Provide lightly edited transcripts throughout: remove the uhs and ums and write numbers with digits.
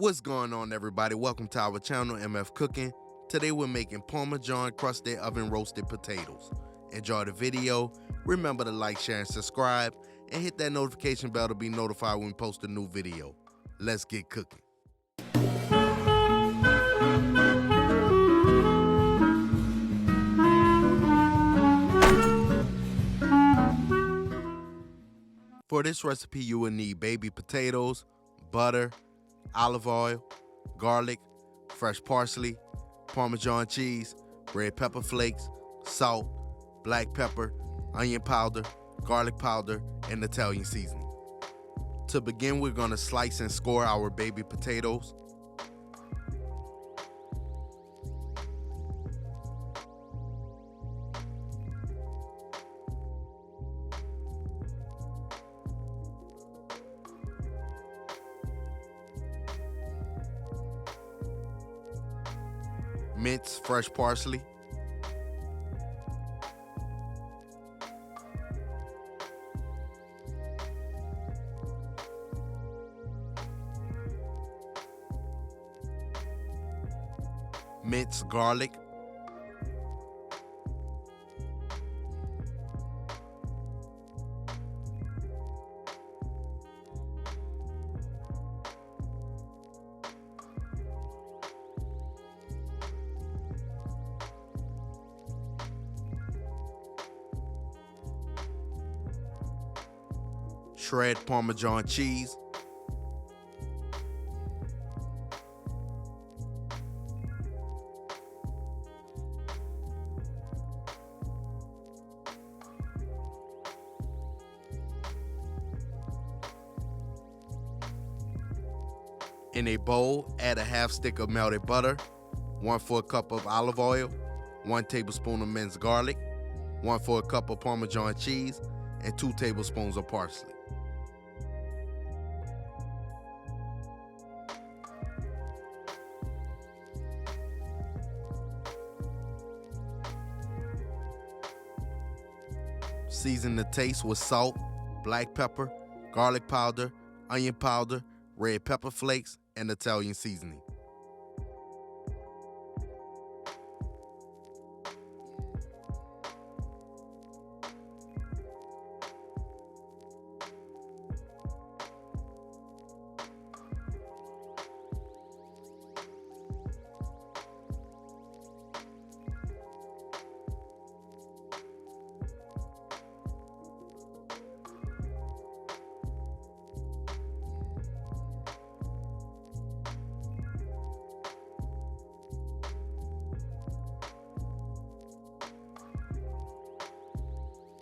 What's going on, everybody? Welcome to our channel, MF Cooking. Today we're making Parmesan Crusted oven roasted potatoes. Enjoy the video. Remember to like, share, and subscribe, and hit that notification bell to be notified when we post a new video. Let's get cooking. For this recipe, you will need baby potatoes, butter, olive oil, garlic, fresh parsley, Parmesan cheese, red pepper flakes, salt, black pepper, onion powder, garlic powder, and Italian seasoning. To begin, we're going to slice and score our baby potatoes. Mince fresh parsley, minced garlic, shred Parmesan cheese, in a bowl, add a half stick of melted butter, 1/4 cup of olive oil, 1 tablespoon of minced garlic, 1/4 cup of Parmesan cheese, and 2 tablespoons of parsley. Season to taste with salt, black pepper, garlic powder, onion powder, red pepper flakes, and Italian seasoning.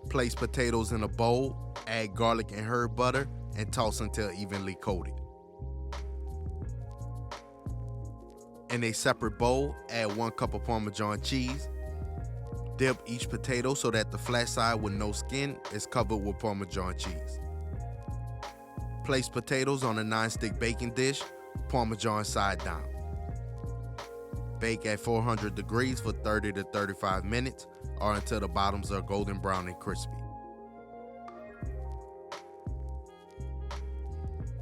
Place potatoes in a bowl, add garlic and herb butter, and toss until evenly coated. In a separate bowl, add 1 cup of Parmesan cheese. Dip each potato so that the flat side with no skin is covered with Parmesan cheese. Place potatoes on a non-stick baking dish, Parmesan side down. Bake at 400 degrees for 30 to 35 minutes or until the bottoms are golden brown and crispy.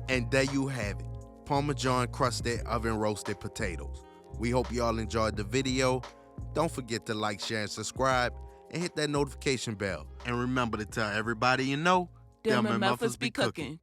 And there you have it, Parmesan Crusted oven roasted potatoes. We hope y'all enjoyed the video. Don't forget to like, share, and subscribe, and hit that notification bell. And remember to tell everybody you know, them MFers be cooking.